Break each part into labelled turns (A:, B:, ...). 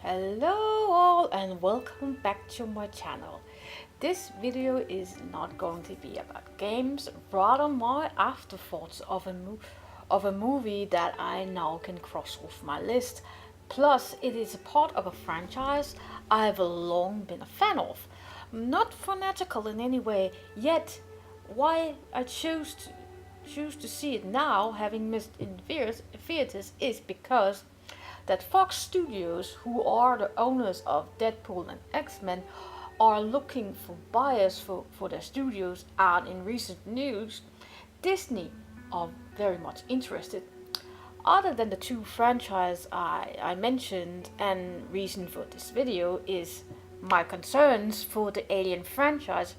A: Hello all and welcome back to my channel. This video is not going to be about games, rather my afterthoughts of a movie that I now can cross off my list. Plus it is a part of a franchise I have long been a fan of. Not fanatical in any way, yet why I choose to see it now, having missed in theaters, is because that Fox Studios, who are the owners of Deadpool and X-Men, are looking for buyers for their studios, and in recent news, Disney are very much interested. Other than the two franchises I mentioned, and reason for this video is my concerns for the Alien franchise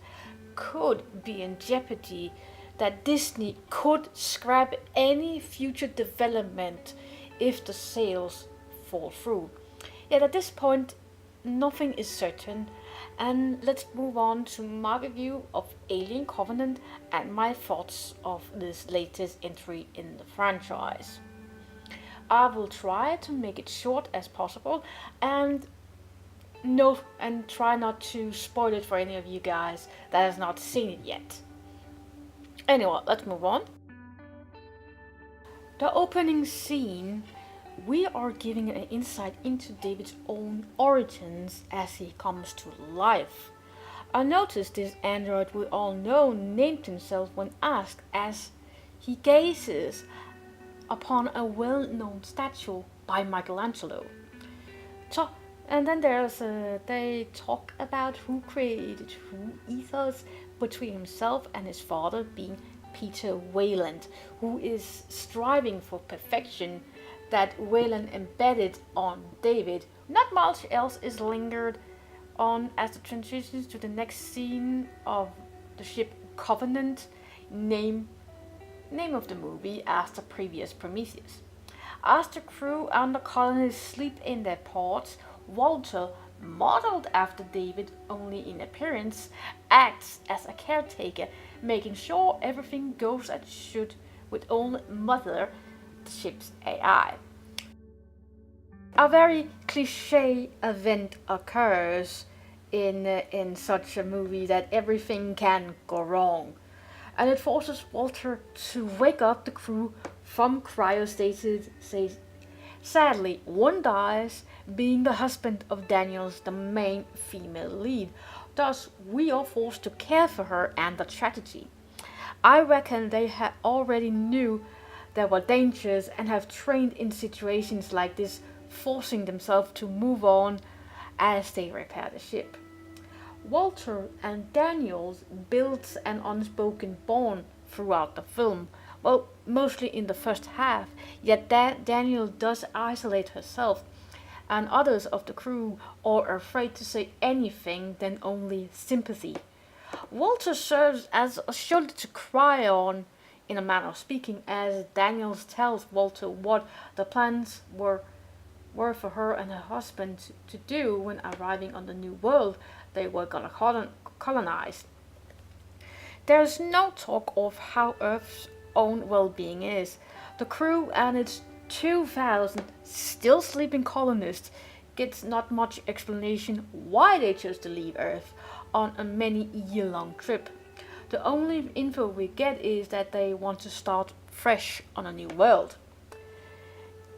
A: could be in jeopardy, that Disney could scrap any future development if the sales fall through. Yet at this point, nothing is certain, and let's move on to my review of Alien Covenant and my thoughts of this latest entry in the franchise. I will try to make it short as possible and try not to spoil it for any of you guys that has not seen it yet. Anyway, let's move on. The opening scene, we are giving an insight into David's own origins as he comes to life. I noticed this android we all know named himself when asked, as he gazes upon a well-known statue by Michelangelo. And then they talk about who created who ethos between himself and his father, being Peter Weyland, who is striving for perfection that Weyland embedded on David. Not much else is lingered on as the transitions to the next scene of the ship Covenant, name of the movie as the previous Prometheus. As the crew and the colonists sleep in their pods, Walter, modeled after David only in appearance, acts as a caretaker, making sure everything goes as it should with only Mother, the ship's AI. A very cliche event occurs in such a movie, that everything can go wrong, and it forces Walter to wake up the crew from cryostasis. Sadly, one dies, being the husband of Daniels, the main female lead. Thus, we are forced to care for her and the tragedy. I reckon they already knew there were dangers and have trained in situations like this, forcing themselves to move on as they repair the ship. Walter and Daniels builds an unspoken bond throughout the film. Well, mostly in the first half, yet Daniel does isolate herself, and others of the crew are afraid to say anything than only sympathy. Walter serves as a shoulder to cry on, in a manner of speaking, as Daniels tells Walter what the plans were for her and her husband to do when arriving on the new world they were gonna colonize. There's no talk of how Earth's own well-being is. The crew and its 2,000 still sleeping colonists gets not much explanation why they chose to leave Earth on a many-year-long trip. The only info we get is that they want to start fresh on a new world.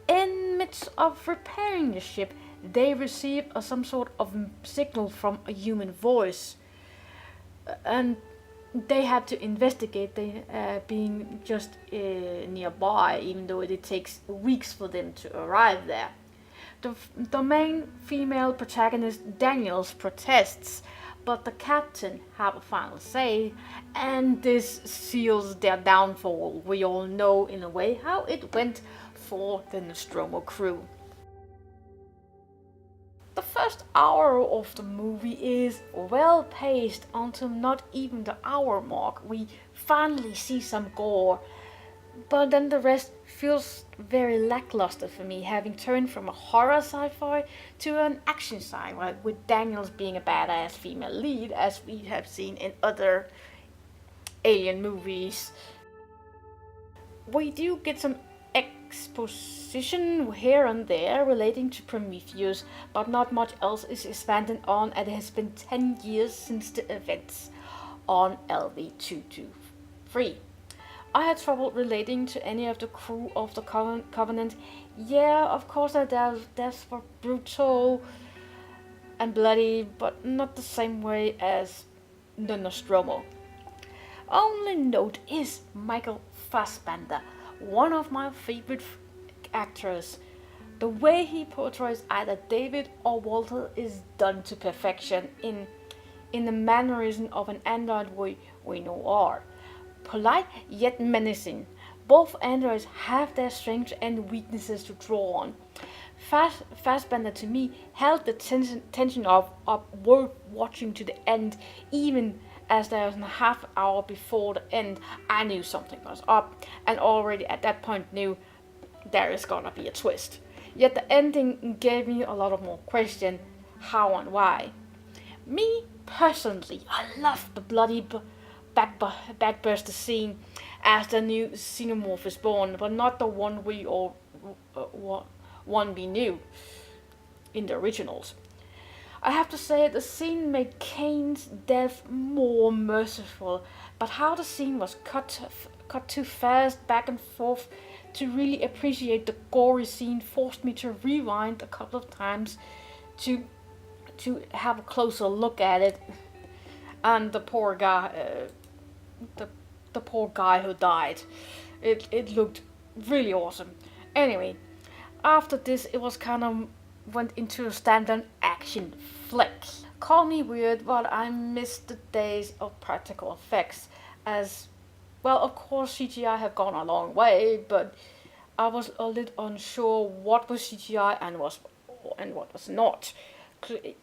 A: In midst of repairing the ship, they receive some sort of signal from a human voice, and they have to investigate, being just nearby, even though it takes weeks for them to arrive there. The main female protagonist, Daniels, protests, but the captain have a final say, and this seals their downfall. We all know, in a way, how it went for the Nostromo crew. The first hour of the movie is well paced until not even the hour mark. We finally see some gore, but then the rest feels very lackluster for me, having turned from a horror sci-fi to an action sci-fi, with Daniels being a badass female lead, as we have seen in other Alien movies. We do get some exposition here and there relating to Prometheus, but not much else is expanded on, and it has been 10 years since the events on LV-223. I had trouble relating to any of the crew of the Covenant. Yeah, of course their deaths were brutal and bloody, but not the same way as the Nostromo. Only note is Michael Fassbender, one of my favorite actors. The way he portrays either David or Walter is done to perfection in the mannerism of an android we know are. Polite yet menacing. Both androids have their strengths and weaknesses to draw on. Fassbender to me held the tension of worth watching to the end, even as there was a half hour before the end I knew something was up, and already at that point knew there is gonna be a twist. Yet the ending gave me a lot of more question, how and why. Me personally, I love the bloody backburster scene as the new xenomorph is born, but not the one one we knew in the originals. I have to say the scene made Kane's death more merciful, but how the scene was cut too fast back and forth to really appreciate the gory scene forced me to rewind a couple of times to have a closer look at it. And the poor guy, the poor guy who died, it looked really awesome. Anyway, after this it was kind of went into a standard action flick. Call me weird, but I missed the days of practical effects. As well, of course CGI have gone a long way, but I was a little unsure what was CGI and what was not.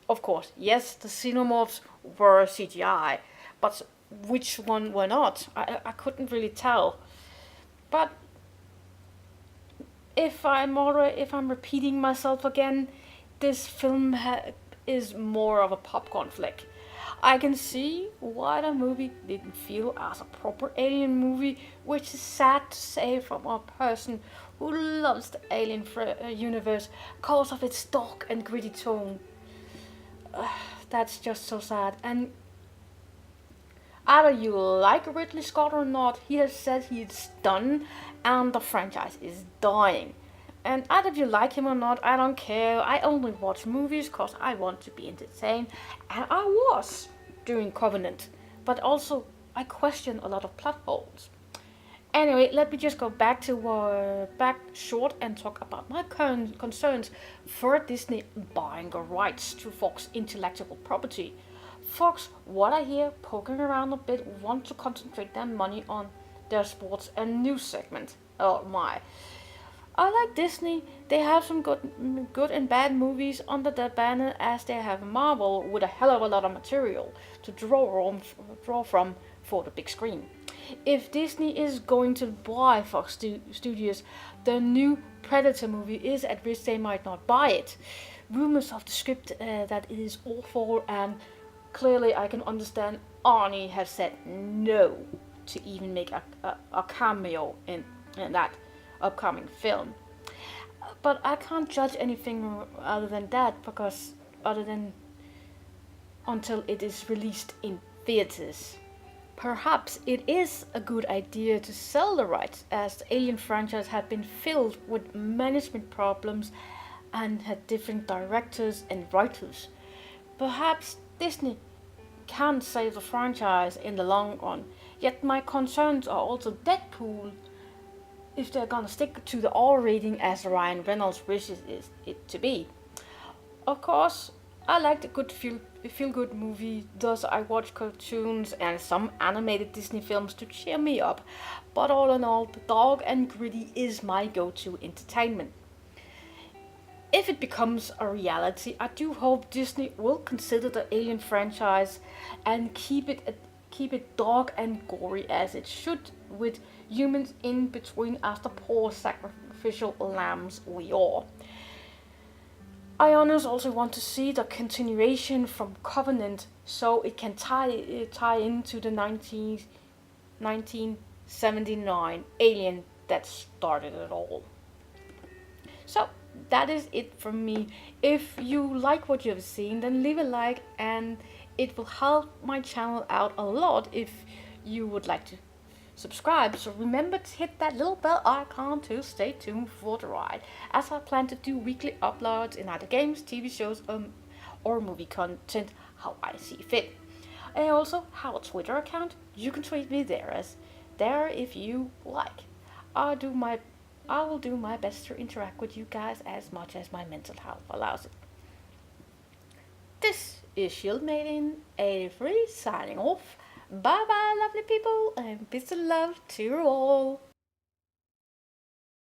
A: Of course, yes, the xenomorphs were CGI, but which one were not? I couldn't really tell. But if I'm repeating myself again, this film is more of a popcorn flick. I can see why the movie didn't feel as a proper alien movie, which is sad to say from a person who loves the alien universe because of its dark and gritty tone. That's just so sad. And either you like Ridley Scott or not, he has said he's done and the franchise is dying. And either you like him or not, I don't care. I only watch movies because I want to be entertained, and I was during Covenant, but also I question a lot of plot holes. Anyway, let me just go back short and talk about my current concerns for Disney buying the rights to Fox intellectual property. Fox, what I hear poking around a bit, want to concentrate their money on their sports and news segment. Oh my. I like Disney. They have some good and bad movies under their banner, as they have Marvel with a hell of a lot of material to draw from for the big screen. If Disney is going to buy Fox Studios, the new Predator movie is at risk they might not buy it. Rumors of the script that it is awful, and clearly I can understand Arnie has said no to even make a cameo in that upcoming film. But I can't judge anything other than that, until it is released in theaters. Perhaps it is a good idea to sell the rights, as the Alien franchise had been filled with management problems and had different directors and writers. Perhaps Disney can save the franchise in the long run, yet my concerns are also Deadpool, if they're gonna stick to the R rating as Ryan Reynolds wishes it to be. Of course, I like a good feel-good movie, thus I watch cartoons and some animated Disney films to cheer me up, but all in all, the dark and gritty is my go-to entertainment. If it becomes a reality, I do hope Disney will consider the Alien franchise and keep it dark and gory as it should, with humans in between as the poor sacrificial lambs we are. I honestly also want to see the continuation from Covenant, so it can tie into the 1979 Alien that started it all. So that is it from me. If you like what you have seen, then leave a like, and it will help my channel out a lot if you would like to subscribe. So remember to hit that little bell icon to stay tuned for the ride, as I plan to do weekly uploads in either games, TV shows, or movie content, how I see fit. I also have a Twitter account. You can tweet me there if you like. I'll do my I will do my best to interact with you guys as much as my mental health allows it. This is Shield Maiden 83 signing off. Bye bye, lovely people, and peace and love to you all.